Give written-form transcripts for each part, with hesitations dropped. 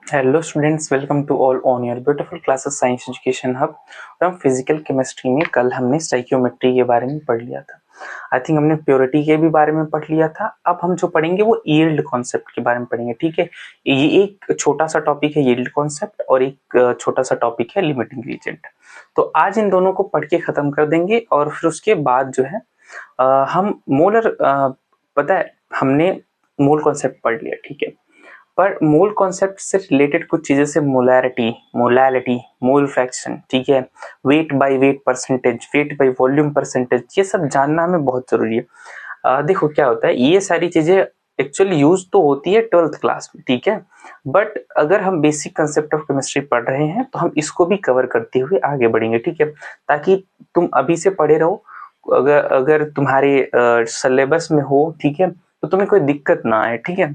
Hello students, welcome to all on your beautiful classes science education hub. और हम physical chemistry में कल हमने स्टाइकियोमेट्री के बारे में पढ़ लिया था। आई थिंक हमने प्योरिटी के भी बारे में पढ़ लिया था। अब हम जो पढ़ेंगे वो यील्ड कॉन्सेप्ट के बारे में पढ़ेंगे। ठीक है, ये एक छोटा सा टॉपिक है यील्ड कॉन्सेप्ट और एक छोटा सा टॉपिक है लिमिटिंग रीजेंट। तो आज इन दोनों को पढ़ के खत्म कर देंगे और फिर उसके बाद जो है हम मोलर पता है हमने मोल कॉन्सेप्ट पढ़ लिया। ठीक है, पर मोल कॉन्सेप्ट से रिलेटेड कुछ चीजें से मोलैरिटी, मोलैलिटी, मोल फ्रैक्शन, ठीक है, weight by weight percentage, weight by volume percentage, ये सब जानना हमें बहुत जरूरी है। देखो क्या होता है, ये सारी चीजें एक्चुअली यूज तो होती है 12th क्लास में, ठीक है, बट अगर हम बेसिक कंसेप्ट ऑफ केमिस्ट्री पढ़ रहे हैं तो हम इसको भी कवर करते हुए आगे बढ़ेंगे। ठीक है, ताकि तुम अभी से पढ़े रहो। अगर अगर तुम्हारे सिलेबस में हो, ठीक है, तो तुम्हें कोई दिक्कत ना आए। ठीक है,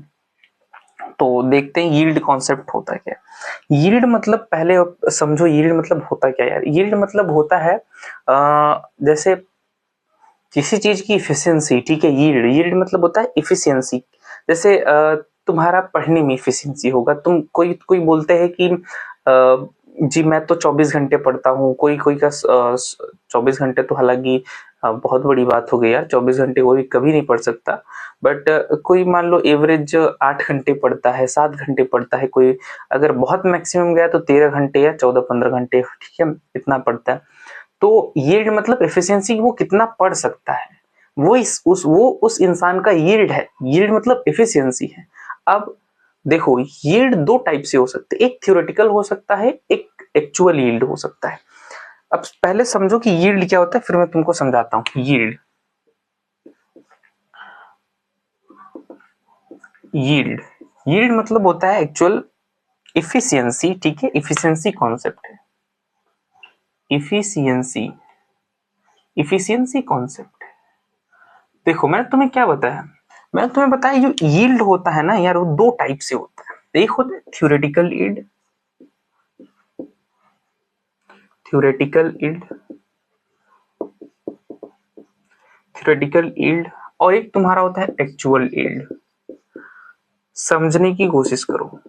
तो देखते हैं यील्ड कॉन्सेप्ट होता क्या है। यील्ड मतलब पहले समझो, यील्ड मतलब होता क्या है यार। यील्ड मतलब होता है जैसे किसी चीज की इफिशियंसी। ठीक है, यील्ड यील्ड मतलब होता है इफिशियंसी। जैसे तुम्हारा पढ़ने में इफिशियंसी होगा। तुम कोई कोई बोलते हैं कि जी मैं तो 24 घंटे पढ़ता हूँ, कोई कोई का 24 घंटे तो हालांकि बहुत बड़ी बात हो गई यार, 24 घंटे कोई कभी नहीं पढ़ सकता। बट कोई मान लो एवरेज 8 घंटे पढ़ता है, 7 घंटे पढ़ता है, कोई अगर बहुत मैक्सिमम गया तो 13 घंटे या 14-15 घंटे, ठीक है, इतना पढ़ता है। तो यील्ड मतलब एफिशिएंसी, वो कितना पढ़ सकता है, वो उस इंसान का यील्ड है। यील्ड मतलब एफिशिएंसी है। अब देखो, यील्ड दो टाइप से हो सकते हैं, एक थ्योरेटिकल हो सकता है, एक एक्चुअल यील्ड हो सकता है। अब पहले समझो कि यील्ड क्या होता है, फिर मैं तुमको समझाता हूँ। यील्ड यील्ड यील्ड मतलब होता है एक्चुअल इफिशियंसी। ठीक है, इफिशियंसी कॉन्सेप्ट है। इफिशियंसी इफिशियंसी कॉन्सेप्ट है। देखो मैंने तुम्हें क्या बताया, मैंने तुम्हें बताया जो यील्ड होता है ना यार, वो दो टाइप से होता है। एक होता है theoretical yield, theoretical yield, theoretical yield, और एक तुम्हारा होता है एक्चुअल यील्ड। समझने की कोशिश करो,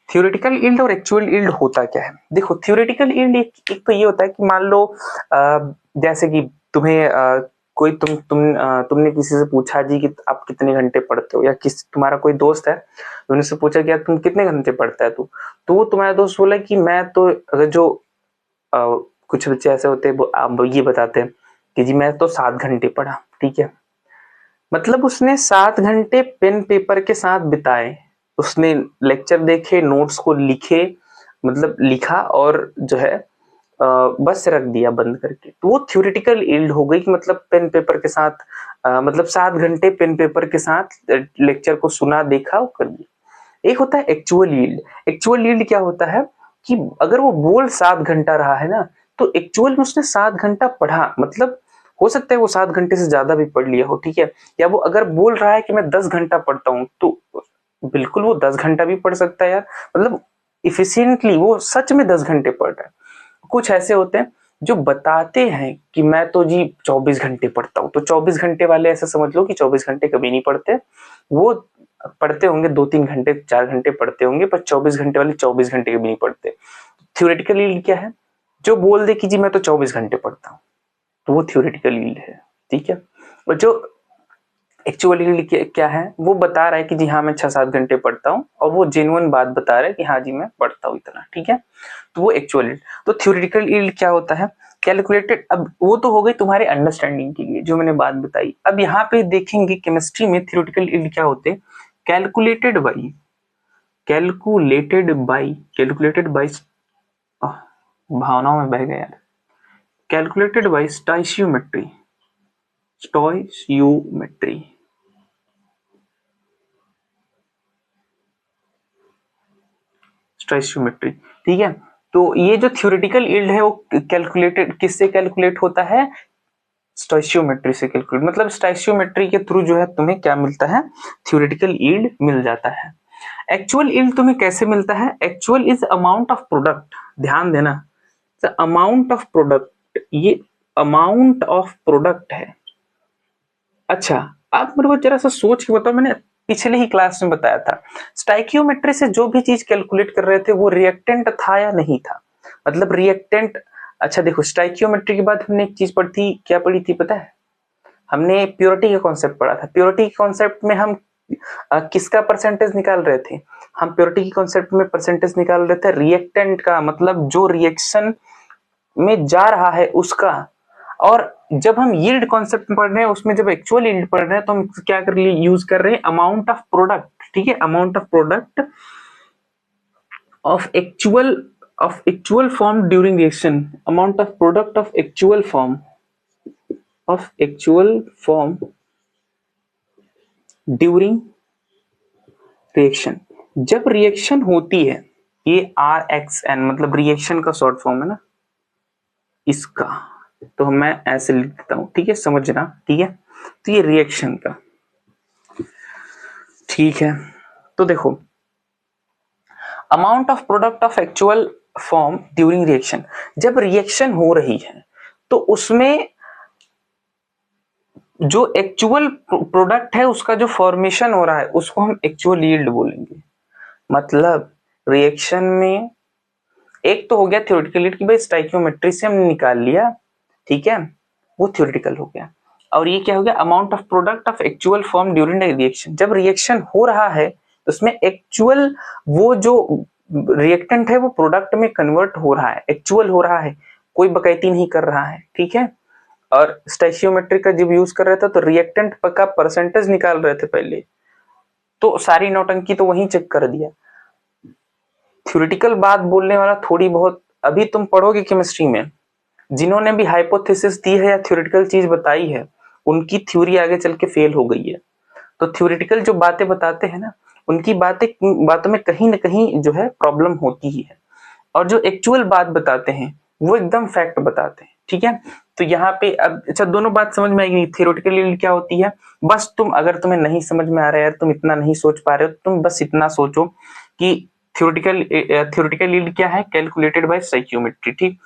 थ्योरेटिकल यील्ड और एक्चुअल यील्ड होता क्या है। देखो थ्योरेटिकल यील्ड एक तो ये होता है कि मान लो जैसे कि तुम्हें कोई तुमने किसी से पूछा जी कि आप कितने घंटे पढ़ते हो, या किस तुम्हारा कोई दोस्त है, तुमने से पूछा कि यार तुम कितने घंटे पढ़ता है तू, तो वो तुम्हारा दोस्त बोला कि मैं तो, अगर जो कुछ बच्चे ऐसे होते हैं वो आप ये बताते हैं कि जी मैं तो 7 घंटे पढ़ा। ठीक है, मतलब उसने 7 घंटे पेन पेपर के साथ बिताए, उसने लेक्चर देखे, नोट्स को लिखे, मतलब लिखा और जो है बस रख दिया बंद करके। तो वो थ्योरेटिकल यील्ड हो गई कि मतलब पेन पेपर के साथ मतलब 7 घंटे पेन पेपर के साथ लेक्चर को सुना, देखा और कर दिया। एक होता है एक्चुअल यील्ड। एक्चुअल यील्ड क्या होता है कि अगर वो बोल 7 घंटा रहा है ना, तो एक्चुअल में उसने 7 घंटा पढ़ा, मतलब हो सकता है वो 7 घंटे से ज्यादा भी पढ़ लिया हो। ठीक है, या वो अगर बोल रहा है कि मैं 10 घंटा पढ़ता हूँ, तो बिल्कुल वो 10 घंटा भी पढ़ सकता है यार, मतलब इफिशियंटली वो सच में 10 घंटे पढ़ रहा है। कुछ ऐसे होते हैं जो बताते हैं कि मैं तो जी 24 घंटे पढ़ता हूँ, तो 24 घंटे वाले ऐसे समझ लो कि 24 घंटे कभी नहीं पढ़ते। वो पढ़ते होंगे 2-3 घंटे, 4 घंटे पढ़ते होंगे, पर 24 घंटे वाले 24 घंटे कभी नहीं पढ़ते। थ्योरेटिकल यील्ड क्या है, जो बोल दे कि जी मैं तो 24 घंटे पढ़ता हूँ, तो वो थ्योरेटिकल यील्ड है। ठीक है, और जो एक्चुअल यील्ड क्या है, वो बता रहा है कि जी हाँ मैं 6-7 घंटे पढ़ता हूँ, और वो जेन्युइन बात बता रहा है कि हाँ जी मैं पढ़ता हूँ इतना। ठीक है, तो वो एक्चुअल यील्ड। तो थ्योरेटिकल यील्ड क्या होता है, कैलकुलेटेड। अब वो तो हो गई तुम्हारे अंडरस्टैंडिंग के लिए जो मैंने बात बताई। अब यहाँ पे देखेंगे केमिस्ट्री में थ्योरेटिकल यील्ड क्या होते हैं। कैलकुलेटेड बाई, कैलकुलेटेड बाई भावनाओं में बह गया यार। Calculated by stoichiometry, stoichiometry, stoichiometry. ठीक है, तो ये जो थ्योरेटिकल यील्ड है वो कैलकुलेटेड किससे कैलकुलेट होता है, स्टोइशियोमेट्री से कैलकुलेट, मतलब स्टोइशियोमेट्री के थ्रू जो है तुम्हें क्या मिलता है, थ्योरेटिकल यील्ड मिल जाता है। एक्चुअल यील्ड तुम्हें कैसे मिलता है, actual is amount of product, ध्यान देना, अमाउंट ऑफ प्रोडक्ट, ये अमाउंट ऑफ प्रोडक्ट है। अच्छा, आप मेरे को जरा सा सोच के बताओ, मैंने पिछले ही क्लास में बताया था, स्टाइकियोमेट्री से जो भी चीज कैलकुलेट कर रहे थे वो रिएक्टेंट था या नहीं था, मतलब रिएक्टेंट। अच्छा देखो, स्टाइकियोमेट्री के बाद हमने एक चीज पढ़ी थी, क्या पढ़ी थी पता है? हमने प्योरिटी का कॉन्सेप्ट पढ़ा था। प्योरिटी के कॉन्सेप्ट में हम किसका परसेंटेज निकाल रहे थे? हम प्योरिटी के कॉन्सेप्ट में परसेंटेज निकाल रहे थे रिएक्टेंट का, मतलब जो रिएक्शन में जा रहा है उसका। और जब हम यील्ड कॉन्सेप्ट पढ़ रहे हैं उसमें जब एक्चुअल यील्ड पढ़ रहे हैं तो हम क्या कर यूज कर रहे हैं? Amount of product. ठीक है, amount of product of actual form during reaction, amount of product of actual form during reaction. जब रिएक्शन होती है, ये RxN मतलब रिएक्शन का शॉर्ट फॉर्म है ना इसका, तो मैं ऐसे लिख देता हूं, ठीक है, समझना, ठीक है। तो ये रिएक्शन का, ठीक है। तो देखो, amount of product of actual form during reaction, जब रिएक्शन हो रही है तो उसमें जो एक्चुअल प्रोडक्ट है उसका जो फॉर्मेशन हो रहा है उसको हम एक्चुअल यील्ड बोलेंगे। मतलब रिएक्शन में एक तो हो गया थ्योरेटिकल यील्ड कि भाई स्टाइकियोमेट्री से हमने निकाल लिया, ठीक है, वो थ्योरेटिकल हो गया। और ये क्या हो गया? Amount of product of actual form during reaction. जब रिएक्शन हो रहा है तो उसमें एक्चुअल वो जो रिएक्टेंट है वो प्रोडक्ट में कन्वर्ट हो रहा है, एक्चुअल हो रहा है, कोई बकैती नहीं कर रहा है, ठीक है। और स्टाइकियोमेट्री का जब यूज कर रहे थे तो रिएक्टेंट का परसेंटेज निकाल रहे थे पहले, तो सारी नौटंकी तो वहीं चेक कर दिया। थ्योरेटिकल बात बोलने वाला थोड़ी बहुत अभी तुम पढ़ोगे केमिस्ट्री में, जिन्होंने भी हाइपोथेसिस दी है या थ्योरेटिकल चीज बताई है उनकी थ्योरी आगे चल के फेल हो गई है। तो थ्योरेटिकल जो बातें बताते हैं ना, उनकी बातों में कहीं ना कहीं जो है प्रॉब्लम होती ही है, और जो एक्चुअल बात बताते हैं वो एकदम फैक्ट बताते हैं, ठीक है। तो यहाँ पे अब अच्छा दोनों बात समझ में आएगी। थ्योरेटिकल यील्ड क्या होती है, बस तुम अगर तुम्हें नहीं समझ में आ रहा है यार, तुम इतना नहीं सोच पा रहे हो, तुम बस इतना सोचो कि थ्योरेटिकल यील्ड क्या है, कैलकुलेटेड बाय स्टोइकियोमेट्री, ठीक।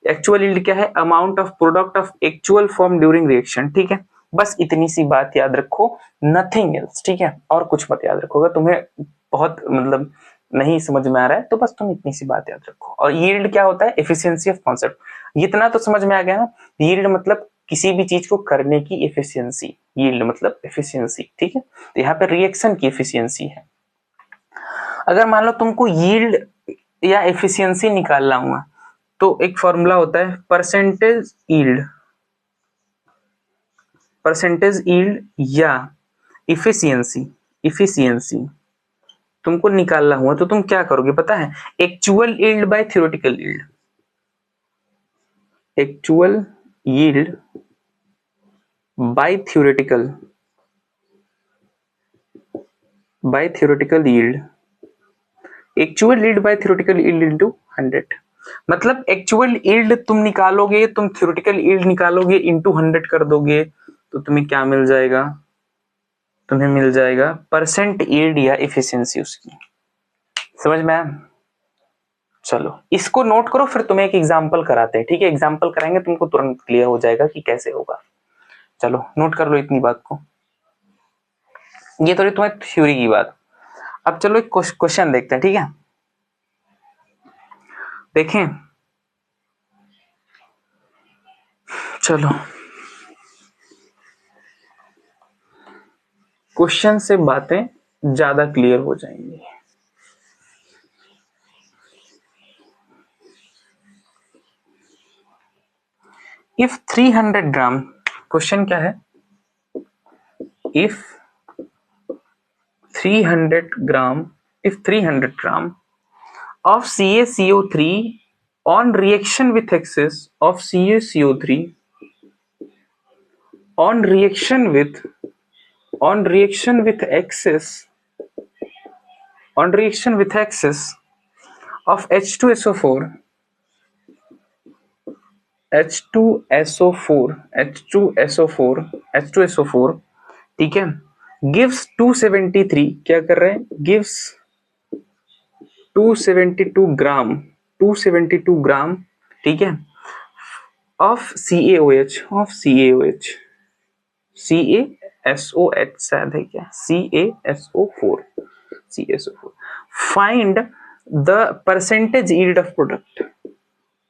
एक्चुअल यील्ड क्या है? Amount of product of actual form during reaction, ठीक है। बस इतनी सी बात याद रखो, नथिंग एल्स, ठीक है, और कुछ मत याद रखो। अगर तुम्हें बहुत मतलब नहीं समझ में आ रहा है तो बस तुम इतनी सी बात याद रखो। और यील्ड क्या होता है? Efficiency of concept. इतना तो समझ में आ गया ना, यील्ड मतलब किसी भी चीज को करने की एफिशिएंसी, यील्ड मतलब एफिशिएंसी, ठीक है। तो यहाँ पे रिएक्शन की एफिशिएंसी है। अगर मान लो तुमको यील्ड या एफिशिएंसी निकालना हुआ तो एक फॉर्मूला होता है परसेंटेज यील्ड या इफिशिएंसी तुमको निकालना हुआ तो तुम क्या करोगे पता है? Actual yield by theoretical yield, actual yield by theoretical yield, actual yield by theoretical yield into 100। मतलब एक्चुअल यील्ड तुम निकालोगे, तुम थ्योरेटिकल यील्ड निकालोगे, इनटू 100 कर दोगे तो तुम्हें क्या मिल जाएगा? तुम्हें मिल जाएगा परसेंट यील्ड या एफिशिएंसी उसकी। समझ में आया? चलो इसको नोट करो, फिर तुम्हें एक एग्जांपल कराते हैं, ठीक है। एग्जांपल कराएंगे, तुमको तुरंत क्लियर हो जाएगा कि कैसे होगा। चलो नोट कर लो इतनी बात को। ये तो तुम्हारी थ्योरी की बात। अब चलो एक क्वेश्चन देखते हैं, ठीक है। देखें, चलो क्वेश्चन से बातें ज्यादा क्लियर हो जाएंगी। इफ 300 ग्राम, क्वेश्चन क्या है? If 300 gram of CaCO3 on reaction with excess of CaCO3 on reaction with excess of H2SO4, ठीक है, gives 273, क्या कर रहे हैं? gives 272 ग्राम, ठीक है, of CaOH, SOH शायद है क्या, CaSO4, CaSO4। Find the percentage yield of product,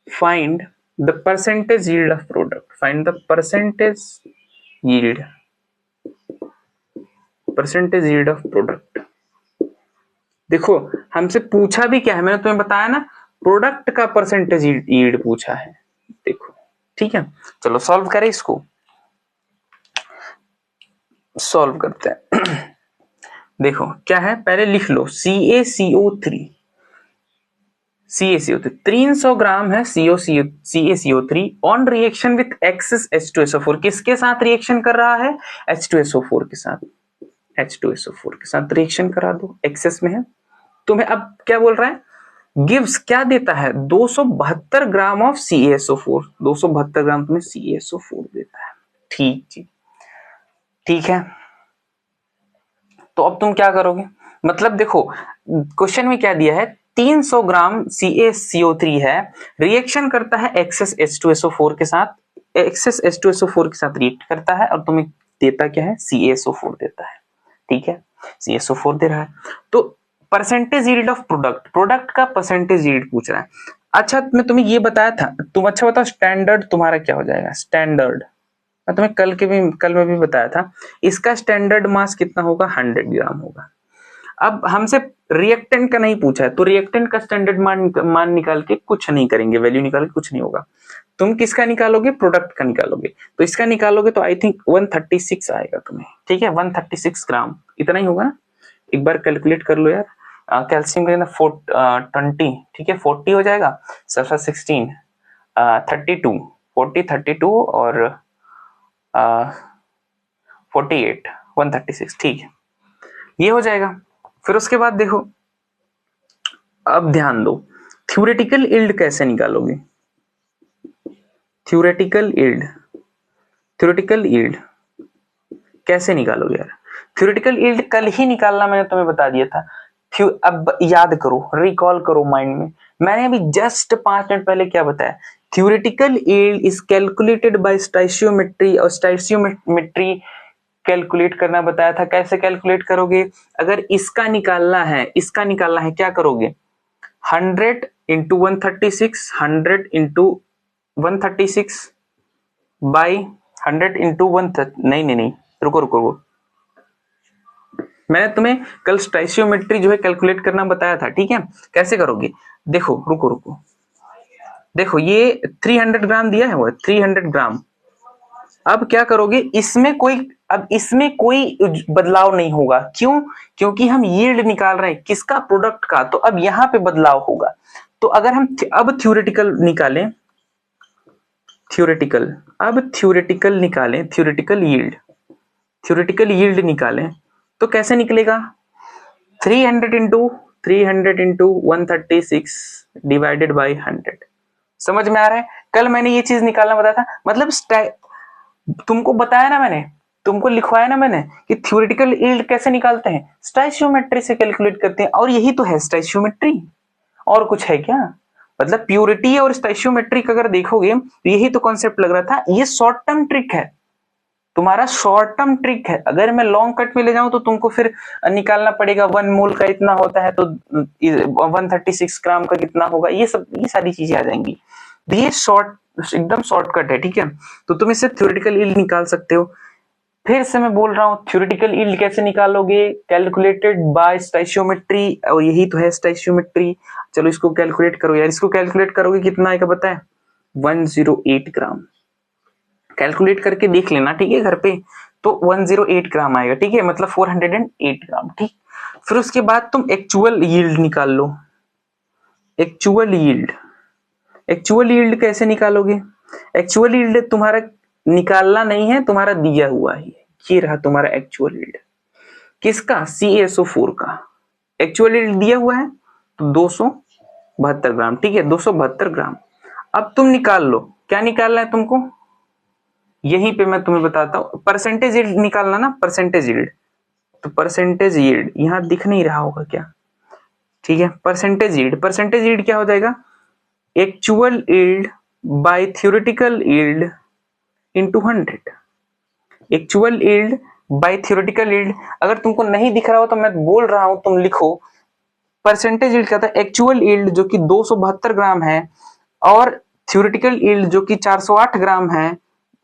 find the percentage yield of product, find the percentage yield, percentage yield of product. देखो हमसे पूछा भी क्या है, मैंने तुम्हें बताया ना, प्रोडक्ट का परसेंटेज यील्ड पूछा है। देखो ठीक है, चलो सॉल्व करें, इसको सॉल्व करते हैं। देखो क्या है, पहले लिख लो CaCO3, 300 ग्राम है CaCO3 on reaction with access H2SO4। किसके साथ रिएक्शन कर रहा है, H2SO4 के साथ, H2SO4 के साथ रिएक्शन करा दो, एक्सेस में है। तुम्हें अब क्या बोल रहा है, गिव्स क्या देता है, 272 ग्राम ऑफ CaSO4, 272 ग्राम तुम्हें CaSO4 देता है। ठीक जी, ठीक है। तो अब तुम क्या करोगे, मतलब देखो क्वेश्चन में क्या दिया है, 300 ग्राम CaCO3 है, रिएक्शन करता है एक्सेस H2SO4 के साथ, एक्सेस H2SO4 के साथ रिएक्ट करता है, और तुम्हें देता क्या है, CaSO4 देता है। ठीक है, CaSO4 दे रहा है। तो percentage yield of product, product का परसेंटेज यील्ड पूछ रहा है। अच्छा मैं तुम्हें ये बताया था, तुम अच्छा बताओ स्टैंडर्ड तुम्हारा क्या हो जाएगा, स्टैंडर्ड मैं तुम्हें कल में भी बताया था, इसका स्टैंडर्ड मास कितना होगा, 100 ग्राम होगा। अब हमसे रिएक्टेंट का नहीं पूछा है, तो रिएक्टेंट का स्टैंडर्ड मान निकाल के कुछ नहीं करेंगे, वैल्यू निकाल के कुछ नहीं होगा। तुम किसका निकालोगे, प्रोडक्ट का निकालोगे। तो इसका निकालोगे तो आई थिंक 136 आएगा तुम्हें। ठीक है, 136 ग्राम इतना ही होगा ना, एक बार कैलकुलेट कर लो यार। कैल्शियम का 20, ठीक है 40 हो जाएगा, सल्फर 16, 32, 40 32 और 48, 136, ठीक है ये हो जाएगा। फिर उसके बाद देखो, अब ध्यान दो, थ्योरेटिकल यील्ड कैसे निकालोगे, थ्योरेटिकल यील्ड, थ्योरेटिकल यील्ड कैसे निकालोगे यार, थ्योरेटिकल यील्ड कल ही निकालना मैंने तुम्हें बता दिया था। अब याद करो, रिकॉल करो माइंड में, मैंने अभी जस्ट 5 मिनट पहले क्या बताया, theoretical yield is calculated by stoichiometry, और स्टोइचियोमेट्री कैलकुलेट करना बताया था। कैसे कैलकुलेट करोगे, अगर इसका निकालना है, इसका निकालना है, क्या करोगे, 100 इंटू 136, 100 इंटू 136 बाई 100 इंटू 1, नहीं रुको रुको रुको, मैंने तुम्हें कल स्टोइचियोमेट्री जो है कैलकुलेट करना बताया था। ठीक है, कैसे करोगे, देखो रुको रुको, देखो ये 300 ग्राम दिया है, वो 300 ग्राम। अब क्या करोगे, इसमें कोई, अब इसमें कोई बदलाव नहीं होगा, क्यों, क्योंकि हम यील्ड निकाल रहे हैं किसका, प्रोडक्ट का, तो अब यहां पे बदलाव होगा। तो अगर हम अब थ्योरेटिकल निकालें, थ्योरेटिकल, अब थ्योरेटिकल निकालें, थ्योरेटिकल यील्ड, थ्योरेटिकल यील्ड निकालें तो कैसे निकलेगा, 300 इंटू 300 इंटू 136 डिवाइडेड बाई 100। समझ में आ रहा है, कल मैंने ये चीज निकालना बताया था, मतलब तुमको बताया ना मैंने, तुमको लिखवाया ना मैंने कि थ्योरेटिकल यील्ड कैसे निकालते हैं, स्टोइचियोमेट्री से कैलकुलेट करते हैं, और यही तो है स्टोइचियोमेट्री, और कुछ है क्या, मतलब प्योरिटी और स्टोइचियोमेट्रिक अगर देखोगे तो यही तो कॉन्सेप्ट लग रहा था। ये शॉर्ट टर्म ट्रिक है, तुम्हारा शॉर्ट टर्म ट्रिक है। अगर मैं लॉन्ग कट में ले जाऊं तो तुमको फिर निकालना पड़ेगा, 1 मोल का इतना होता है तो 136 ग्राम का कितना होगा, ये सब, ये सारी चीजें आ जाएंगी। ये एकदम शॉर्टकट है। ठीक है, तो तुम इससे थ्योरेटिकल यील्ड निकाल सकते हो। फिर से मैं बोल रहा हूं, थ्योरेटिकल यील्ड कैसे निकालोगे, कैलकुलेटेड बाय स्टोइचियोमेट्री, और यही तो है स्टोइचियोमेट्री। चलो इसको कैलकुलेट करो यार, इसको कैलकुलेट करोगे कितना आएगा पता है, 108 ग्राम। कैलकुलेट करके देख लेना, ठीक है घर पे, तो 108 ग्राम आएगा। ठीक है, मतलब 408 ग्राम। ठीक, फिर उसके बाद तुम एक्चुअल यील्ड निकाल लो, एक्चुअल यील्ड, एक्चुअल यील्ड कैसे निकालोगे, एक्चुअल यील्ड तुम्हारा निकालना नहीं है, तुम्हारा दिया हुआ है, ये रहा तुम्हारा एक्चुअल यील्ड, किसका, CaSO4 का एक्चुअल यील्ड दिया हुआ है, तो 272 ग्राम। ठीक है, 272 ग्राम। अब तुम निकाल लो, क्या निकालना है तुमको, यहीं पे मैं तुम्हें बताता हूं, परसेंटेज यील्ड निकालना ना, परसेंटेज यील्ड, तो परसेंटेज यील्ड यहां दिख नहीं रहा होगा क्या, ठीक है, परसेंटेज यील्ड, परसेंटेज यील्ड क्या हो जाएगा, actual yield by theoretical yield into 100, actual yield by theoretical yield. अगर तुमको नहीं दिख रहा हो तो मैं बोल रहा हूं, तुम लिखो। परसेंटेज यील्ड क्या था, एक्चुअल यील्ड जो कि 272 ग्राम है और थ्योरेटिकल यील्ड जो कि 408 ग्राम है,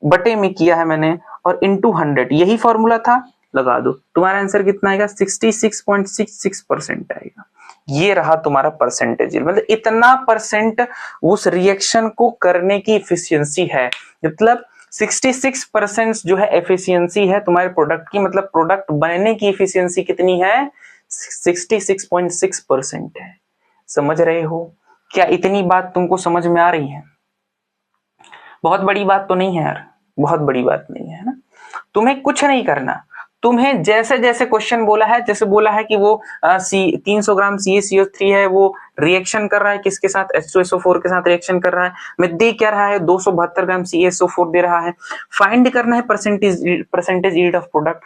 बटे में किया है मैंने और इनटू 100, यही फॉर्मूला था। लगा दो, तुम्हारा आंसर कितना आएगा, 66.66% आएगा। ये रहा तुम्हारा परसेंटेज, मतलब इतना परसेंट उस रिएक्शन को करने की इफिशियंसी है। मतलब 66% जो है एफिशिएंसी है तुम्हारे प्रोडक्ट की, मतलब प्रोडक्ट बनने की इफिशियंसी कितनी है, 66.6% है। समझ रहे हो? क्या इतनी बात तुमको समझ में आ रही है? बहुत बड़ी बात तो नहीं है यार, बहुत बड़ी बात नहीं है ना। तुम्हें कुछ नहीं करना, तुम्हें जैसे जैसे क्वेश्चन बोला है, जैसे बोला है कि वो 300 ग्राम CaCO3 है, वो रिएक्शन कर रहा है किसके साथ, H2SO4 के साथ रिएक्शन कर रहा है, मैं दे क्या रहा है, 272 ग्राम CaSO4 दे रहा है। फाइंड करना है percentage yield of product,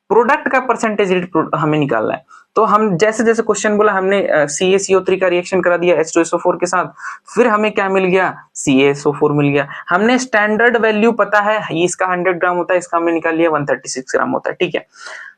product का परसेंटेज यील्ड हमें निकालना है। तो हम जैसे जैसे क्वेश्चन बोला, हमने CaCO3 का रिएक्शन करा दिया H2SO4 के साथ, फिर हमें क्या मिल गया, CaSO4 मिल गया। हमने स्टैंडर्ड वैल्यू पता है, ये इसका 100 ग्राम होता है, इसका हमने निकाल लिया 136 ग्राम होता है, ठीक है।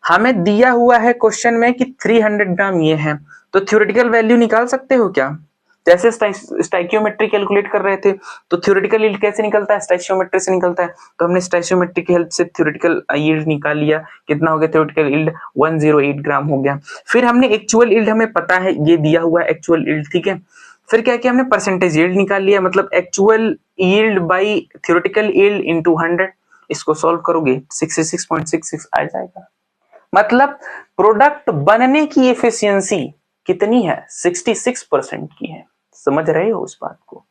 हमें दिया हुआ है क्वेश्चन में कि 300 ग्राम ये है, तो थ्योरेटिकल वैल्यू निकाल सकते हो क्या? जैसे स्टाइकियोमेट्री कैलकुलेट कर रहे थे, तो थ्योरेटिकल यील्ड कैसे निकलता है, स्टाइकियोमेट्री से निकलता है। तो हमने स्टाइकियोमेट्री की हेल्प से थ्योरेटिकल यील्ड निकाल लिया। कितना हो गया थ्योरेटिकल यील्ड, 108 ग्राम हो गया। फिर हमने एक्चुअल यील्ड, हमें पता है ये दिया हुआ है एक्चुअल यील्ड, ठीक है। फिर क्या किया हमने, परसेंटेज यील्ड निकाल लिया, मतलब actual yield by theoretical yield into 100। इसको सॉल्व करोगे 66.66 आ जाएगा। मतलब प्रोडक्ट बनने की एफिशिएंसी कितनी है, 66% की है। समझ रहे हो उस बात को?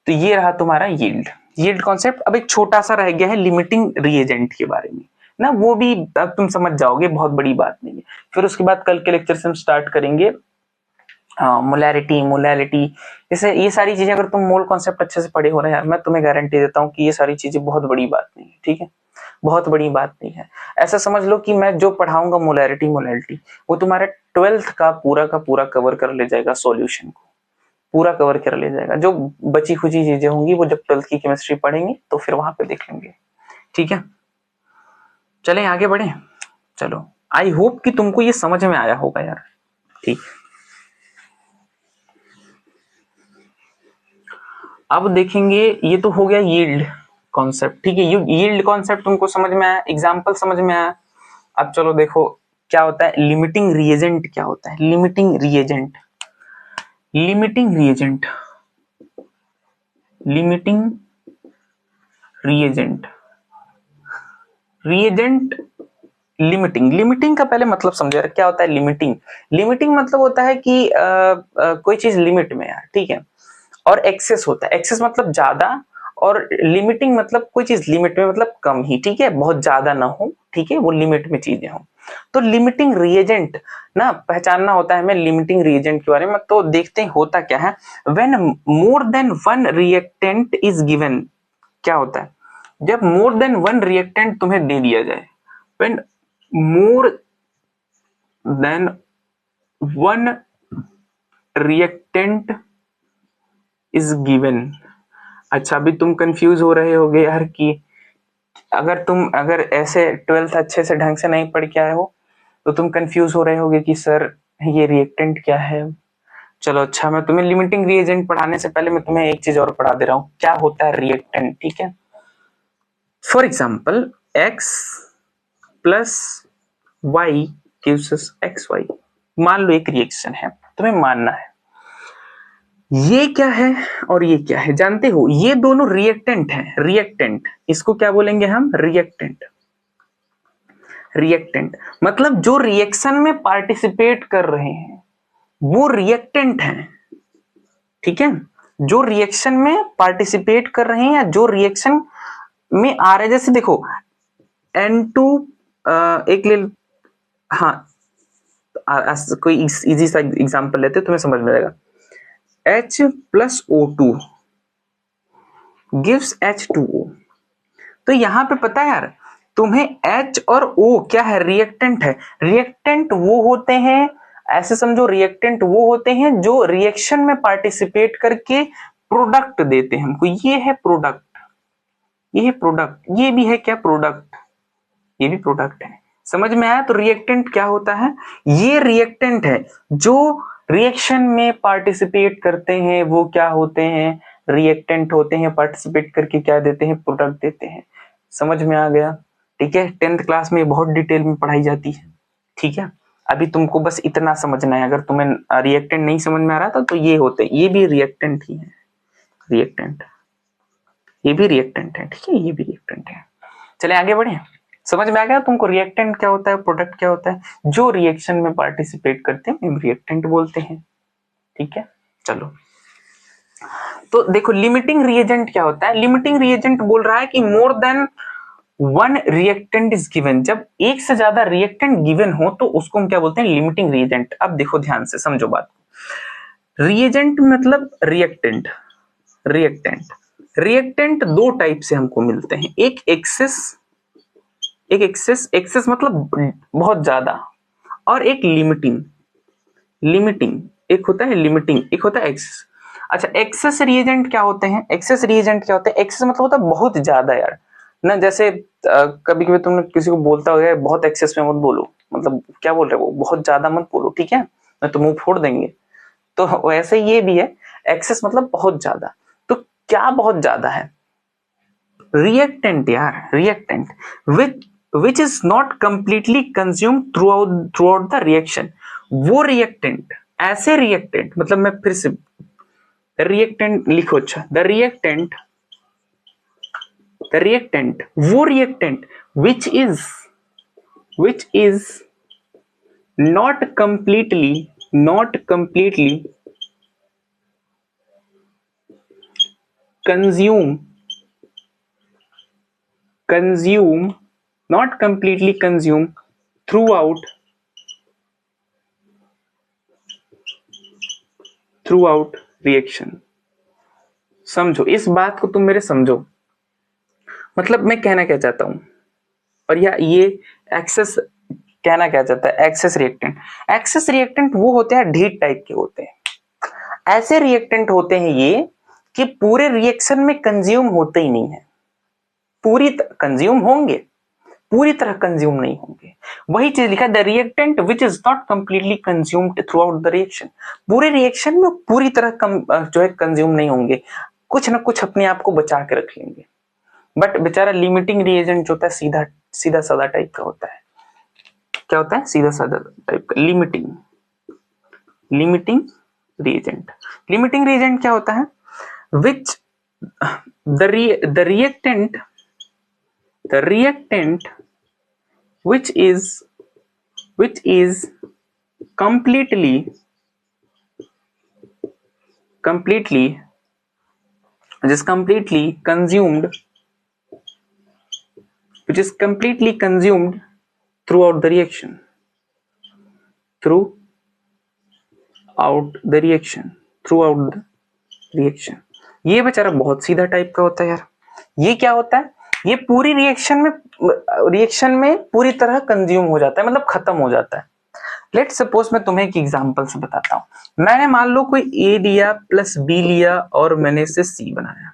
तो ये रहा तुम्हारा यील्ड कॉन्सेप्ट। अब एक छोटा सा रह गया है लिमिटिंग रिएजेंट के बारे में ना, वो भी अब तुम समझ जाओगे, बहुत बड़ी बात नहीं है। फिर उसके बाद कल के लेक्चर से हम स्टार्ट करेंगे मोलैरिटी, जैसे ये सारी चीजें। अगर तुम मोल कॉन्सेप्ट अच्छे से पढ़े हो रहे हैं, मैं तुम्हें गारंटी देता हूँ कि ये सारी चीजें बहुत बड़ी बात नहीं है, ठीक है, बहुत बड़ी बात नहीं है। ऐसा समझ लो कि मैं जो पढ़ाऊंगा मोलैरिटी वो तुम्हारे 12th का पूरा कवर कर ले जाएगा, सॉल्यूशन को पूरा कवर कर ले जाएगा। जो बची खुची चीजें होंगी वो जब 12th की केमिस्ट्री पढ़ेंगे तो फिर वहां पे देख लेंगे, ठीक है। चलें आगे बढ़े। चलो, आई होप कि तुमको ये समझ में आया होगा यार, ठीक। अब देखेंगे, ये तो हो गया यील्ड कॉन्सेप्ट, ठीक है। यील्ड कॉन्सेप्ट तुमको समझ में आया, एग्जांपल समझ में आया। अब चलो देखो क्या होता है लिमिटिंग रिएजेंट, क्या होता है limiting reagent. Limiting reagent, limiting reagent, reagent limiting का पहले मतलब समझो क्या होता है लिमिटिंग। लिमिटिंग मतलब होता है कि कोई चीज लिमिट में है, ठीक है। और एक्सेस होता है, एक्सेस मतलब ज्यादा, और लिमिटिंग मतलब कोई चीज लिमिट में मतलब कम ही, ठीक है, बहुत ज्यादा ना हो, ठीक है, वो लिमिट में चीजें हो। तो लिमिटिंग रिएजेंट ना पहचानना होता है हमें लिमिटिंग रिएजेंट के बारे में। तो देखते हैं होता क्या है, when more than one reactant is given. क्या होता है जब मोर देन वन रिएक्टेंट तुम्हें दे दिया जाए, when more than one reactant is given. अच्छा, अभी तुम कंफ्यूज हो रहे होगे यार कि अगर ऐसे 12th अच्छे से ढंग से नहीं पढ़ के आए हो तो तुम कंफ्यूज हो रहे होगे कि सर ये रिएक्टेंट क्या है। चलो अच्छा, मैं तुम्हें लिमिटिंग रिएजेंट पढ़ाने से पहले मैं तुम्हें एक चीज और पढ़ा दे रहा हूँ, क्या होता है रिएक्टेंट, ठीक है। For example x plus Y gives us XY। मान लो एक रिएक्शन है, तुम्हें मानना है ये क्या है और ये क्या है, जानते हो ये दोनों रिएक्टेंट हैं। रिएक्टेंट, इसको क्या बोलेंगे हम, रिएक्टेंट। रिएक्टेंट मतलब जो रिएक्शन में पार्टिसिपेट कर रहे हैं वो रिएक्टेंट हैं, ठीक है। जो रिएक्शन में पार्टिसिपेट कर रहे हैं या जो रिएक्शन में आ रहे हैं, जैसे देखो N2 एक ले, हाँ कोई इजी सा एग्जांपल लेते तुम्हें समझ में आएगा। H plus O2 gives H2O। तो यहां पे पता है यार तुम्हें H और O क्या है, रिएक्टेंट है। रिएक्टेंट वो होते हैं, ऐसे समझो रिएक्टेंट वो होते हैं जो रिएक्शन में पार्टिसिपेट करके प्रोडक्ट देते हैं हमको। ये है प्रोडक्ट, ये है प्रोडक्ट, ये भी है क्या प्रोडक्ट, ये भी प्रोडक्ट है। समझ में आया? तो रिएक्टेंट क्या होता है? ये रिएक्टेंट है जो रिएक्शन में पार्टिसिपेट करते हैं, वो क्या होते हैं? रिएक्टेंट होते हैं। पार्टिसिपेट करके क्या देते हैं? प्रोडक्ट देते हैं। समझ में आ गया? ठीक है, 10th क्लास में बहुत डिटेल में पढ़ाई जाती है। ठीक है, अभी तुमको बस इतना समझना है। अगर तुम्हें रिएक्टेंट नहीं समझ में आ रहा था तो ये होते, ये भी रिएक्टेंट ही है। रिएक्टेंट, ये भी रिएक्टेंट है। ठीक है, ये भी रिएक्टेंट है। चले आगे बढ़े। समझ में आ गया तुमको रिएक्टेंट क्या होता है, प्रोडक्ट क्या होता है? जो रिएक्शन में पार्टिसिपेट करते हैं रिएक्टेंट बोलते हैं। ठीक है, चलो तो देखो लिमिटिंग रिएजेंट क्या होता है। लिमिटिंग रिएजेंट बोल रहा है कि more than one reactant is given. जब एक से ज्यादा रिएक्टेंट गिवन हो तो उसको हम क्या बोलते हैं? Limiting reagent. अब देखो ध्यान से समझो बात को। रिएजेंट मतलब रिएक्टेंट। रिएक्टेंट, रिएक्टेंट दो टाइप से हमको मिलते हैं। एक एक्सेस, एक एक्सेस मतलब बहुत ज्यादा, और एक लिमिटिंग। लिमिटिंग एक होता है लिमिटिंग, एक होता है एक्सेस। अच्छा, एक्सेस रिएजेंट क्या होते हैं? एक्सेस रिएजेंट क्या होता है? एक्सेस मतलब होता है बहुत ज्यादा यार ना। जैसे कभी कभी तुमने किसी को बोलता हो बहुत एक्सेस में मत बोलो, मतलब क्या बोल रहे हो, बहुत ज्यादा मत बोलो, ठीक है, मैं तो मुंह फोड़ देंगे। तो वैसे ये भी है, एक्सेस मतलब बहुत ज्यादा। तो क्या बहुत ज्यादा है? रिएक्टेंट यार, reactant which is not completely consume through out the reaction. वो रिएक्टेंट, ऐसे रिएक्टेंट, मतलब मैं फिर से रिएक्टेंट लिखो। अच्छा, द रिएक्टेंट वो reactant which is not completely consume not completely consume throughout reaction। समझो इस बात को, तुम मेरे समझो, मतलब मैं कहना क्या चाहता हूं, और ये एक्सेस कहना क्या चाहता है? एक्सेस रिएक्टेंट वो होते हैं ढीठ टाइप के होते हैं। ऐसे रिएक्टेंट होते हैं ये कि पूरे रिएक्शन में कंज्यूम होते ही नहीं है। पूरी कंज्यूम होंगे, पूरी तरह कंज्यूम नहीं होंगे। वही चीज लिखा है, the reactant which is not completely consumed through out the reaction. पूरे रिएक्शन में पूरी तरह जो है कंज्यूम नहीं होंगे, कुछ ना कुछ अपने आप को बचा के रख लेंगे। बट बेचारा लिमिटिंग रिएजेंट जो होता है सीधा साधा टाइप का होता है। क्या होता है? सीधा साधा टाइप का। Limiting reagent. लिमिटिंग रिएजेंट क्या होता है? Which the reactant which is completely consumed throughout the reaction ये बेचारा बहुत सीधा टाइप का होता है यार। ये क्या होता है? ये पूरी रिएक्शन में पूरी तरह कंज्यूम हो जाता है, मतलब खत्म हो जाता है। लेट सपोज मैं तुम्हें एक एग्जांपल से बताता हूं। मैंने मान लो कोई ए लिया प्लस बी लिया और मैंने इसे सी बनाया।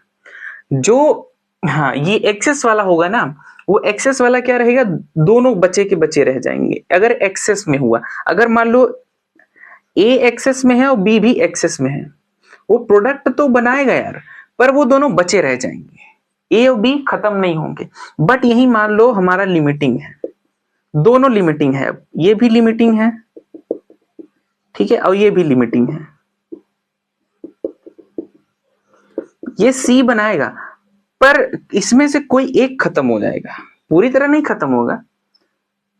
जो हाँ ये एक्सेस वाला होगा ना, वो एक्सेस वाला क्या रहेगा? दोनों बचे के बचे रह जाएंगे अगर एक्सेस में हुआ। अगर मान लो ए एक्सेस में है और बी भी एक्सेस में है, वो प्रोडक्ट तो बनाएगा यार, पर वो दोनों बचे रह जाएंगे, ए और बी खत्म नहीं होंगे। बट यही मान लो हमारा लिमिटिंग है, दोनों लिमिटिंग है। अब ये भी लिमिटिंग है, ठीक है, और ये भी लिमिटिंग है। ये सी बनाएगा, पर इसमें से कोई एक खत्म हो जाएगा, पूरी तरह नहीं खत्म होगा,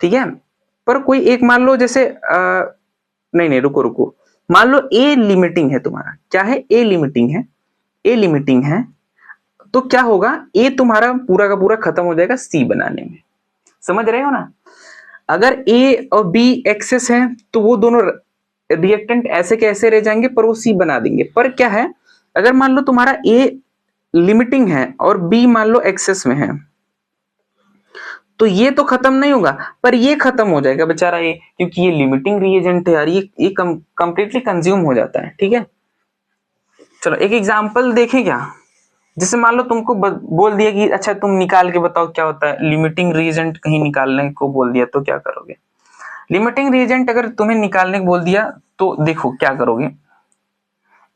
ठीक है, पर कोई एक मान लो जैसे नहीं रुको, मान लो ए लिमिटिंग है तुम्हारा। क्या है? ए लिमिटिंग है। तो क्या होगा? ए तुम्हारा पूरा का पूरा खत्म हो जाएगा सी बनाने में। समझ रहे हो ना? अगर ए और बी एक्सेस है तो वो दोनों रिएक्टेंट ऐसे के ऐसे रह जाएंगे, पर वो सी बना देंगे। पर क्या है, अगर मान लो तुम्हारा ए लिमिटिंग है और बी मान लो एक्सेस में है, तो ये तो खत्म नहीं होगा, पर ये खत्म हो जाएगा बेचारा ये, क्योंकि ये लिमिटिंग रिएजेंट है यार, ये कंप्लीटली कंज्यूम हो जाता है। ठीक है, चलो एक एग्जांपल देखें क्या? जैसे मान लो तुमको बोल दिया कि अच्छा तुम निकाल के बताओ क्या होता है, लिमिटिंग रीएजेंट कहीं निकालने को बोल दिया तो क्या करोगे? लिमिटिंग रीएजेंट अगर तुम्हें निकालने को बोल दिया तो देखो क्या करोगे।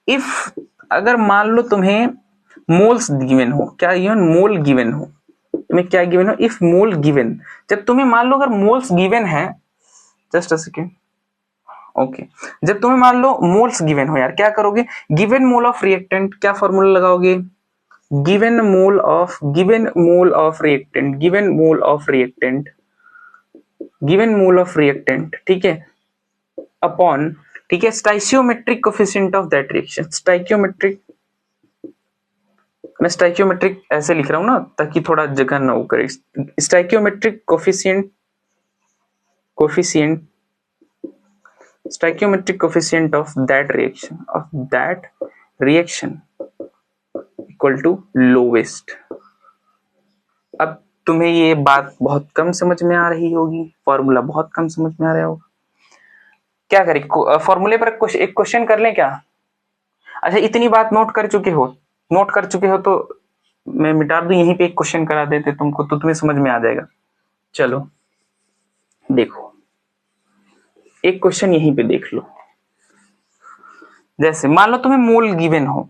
इफ अगर मान लो तुम्हें मोल्स गिवन हो, क्या गिवन? मोल गिवन हो, तुम्हें क्या गिवन हो? इफ मोल गिवन, जब तुम्हें मान लो अगर मोल्स गिवन है, जस्ट अ सेकेंड, ओके, जब तुम्हें मान लो मोल्स गिवन हो यार, क्या करोगे? गिवन मोल ऑफ रिएक्टेंट, क्या फॉर्मूला लगाओगे? Given mole of reactant, given mole of reactant, ठीक है, अपॉन, ठीक है, स्टाइचियोमेट्रिक कोफिशिएंट ऑफ दैट रिएक्शन। स्टाइचियोमेट्रिक, मैं स्टाइचियोमेट्रिक ऐसे लिख रहा हूं ना ताकि थोड़ा जगह ना वो करे। स्टाइचियोमेट्रिक coefficient stoichiometric coefficient of that reaction equal to lowest। अब तुम्हें ये बात बहुत कम समझ में आ रही होगी, फॉर्मूला बहुत कम समझ में आ रहा होगा, क्या करें? फॉर्मूले पर एक क्वेश्चन कर लें क्या? अच्छा, इतनी बात नोट कर चुके हो तो मैं मिटा दूं, यहीं पे एक क्वेश्चन करा देते तुमको तो तुम्हें समझ में आ जाएगा। चलो देखो, एक क्वेश्चन यहीं पे देख लो। जैसे मान लो तुम्हें मोल गिवन हो,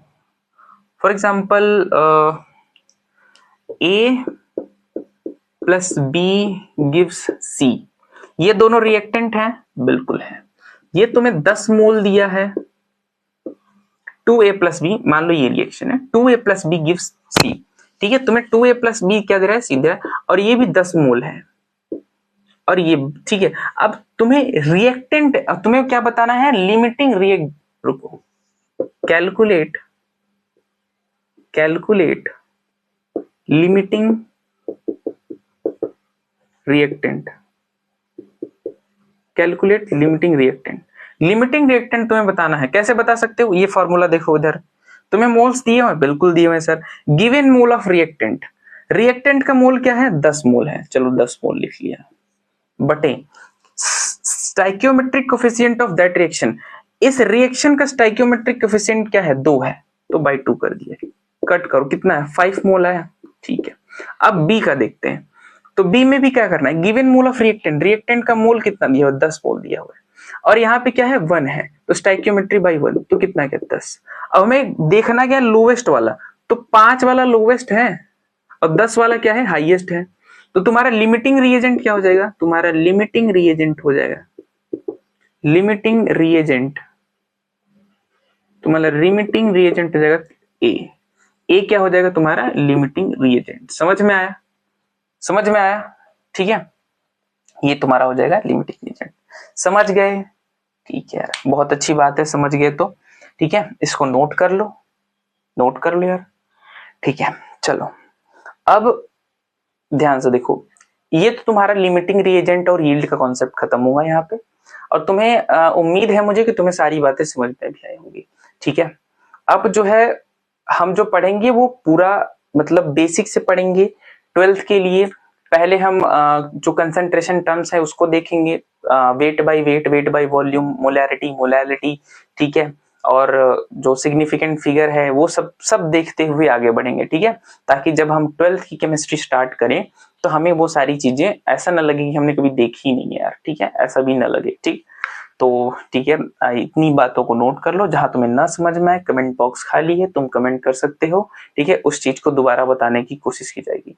for example A plus B gives C, ये दोनों रिएक्टेंट हैं, बिल्कुल है। ये तुम्हें 10 मोल दिया है, 2a प्लस बी, मान लो ये रिएक्शन है, 2a प्लस बी गिव्स सी, ठीक है, तुम्हें 2a प्लस बी क्या दे रहा है? सी दे रहा है, और ये भी 10 मोल है, और ये, ठीक है। अब तुम्हें रिएक्टेंट, तुम्हें क्या बताना है? लिमिटिंग रुको, calculate limiting reactant, calculate limiting reactant. Limiting reactant तुम्हें बताना है, कैसे बता सकते हो? ये फॉर्मूला देखो, इधर तुम्हें मोल्स दिए हुए, बिल्कुल दिए हुए sir. Given mole of reactant, reactant का मोल क्या है? 10 मोल है, चलो 10 मोल लिख लिया, बटे stoichiometric coefficient of that reaction, इस रिएक्शन का स्टाइकियोमेट्रिक कोफिशिएंट क्या है? 2 है, तो बाई 2 कर दिया, कट करो, कितना है? 5 मोल आया, ठीक है। अब बी का देखते हैं, तो बी में भी क्या करना है? गिवन मोल ऑफ रिएक्टेंट का मोल कितना दिया हुआ? 10 मोल दिया हुआ है, और यहाँ पे क्या है? 1 है, तो स्टाइकियोमेट्री बाई 1, तो कितना क्या? 10। अब हमें देखना क्या? लोवेस्ट वाला, तो 5 वाला लोवेस्ट है और 10 वाला क्या है? हाईएस्ट है। तो तुम्हारा लिमिटिंग रिएजेंट क्या हो जाएगा? तुम्हारा लिमिटिंग रिएजेंट हो जाएगा, लिमिटिंग रिएजेंट तुम्हारा लिमिटिंग रिएजेंट हो जाएगा ए क्या हो जाएगा तुम्हारा? Limiting reagent. समझ में आया? समझ में आया, ठीक है, ये तुम्हारा हो जाएगा लिमिटिंग रिएजेंट। समझ गए? ठीक है, बहुत अच्छी बात है, समझ गए तो ठीक है, इसको नोट कर लो यार, ठीक है। चलो अब ध्यान से देखो, ये तो तुम्हारा लिमिटिंग रिएजेंट और यील्ड का कॉन्सेप्ट खत्म हुआ यहाँ पे, और तुम्हें उम्मीद है मुझे कि तुम्हें सारी बातें समझ में भी आई होंगी, ठीक है। अब जो है हम जो पढ़ेंगे वो पूरा मतलब बेसिक से पढ़ेंगे 12th के लिए। पहले हम जो कंसंट्रेशन टर्म्स है उसको देखेंगे, वेट बाय वॉल्यूम, मोलैरिटी, ठीक है, और जो सिग्निफिकेंट फिगर है वो सब देखते हुए आगे बढ़ेंगे, ठीक है, ताकि जब हम 12th की केमिस्ट्री स्टार्ट करें तो हमें वो सारी चीजें ऐसा ना लगे कि हमने कभी देखी नहीं है यार, ठीक है, ऐसा भी ना लगे, ठीक। तो ठीक है, इतनी बातों को नोट कर लो, जहां तुम्हें ना समझ में आए कमेंट बॉक्स खाली है, तुम कमेंट कर सकते हो, ठीक है, उस चीज को दोबारा बताने की कोशिश की जाएगी।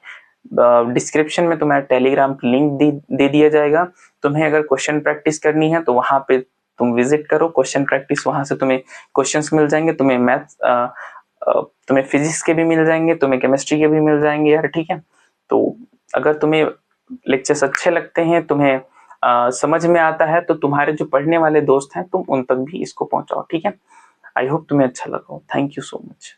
डिस्क्रिप्शन में तुम्हारा टेलीग्राम लिंक दे दिया जाएगा, तुम्हें अगर क्वेश्चन प्रैक्टिस करनी है तो वहां पे तुम विजिट करो, क्वेश्चन प्रैक्टिस, वहां से तुम्हें क्वेश्चंस मिल जाएंगे, तुम्हें मैथ्स तुम्हें फिजिक्स के भी मिल जाएंगे, तुम्हें केमिस्ट्री के भी मिल जाएंगे यार, ठीक है। तो अगर तुम्हें लेक्चर्स अच्छे लगते हैं, तुम्हें समझ में आता है, तो तुम्हारे जो पढ़ने वाले दोस्त हैं तुम उन तक भी इसको पहुंचाओ, ठीक है। आई होप तुम्हें अच्छा लगा हो। Thank you so much.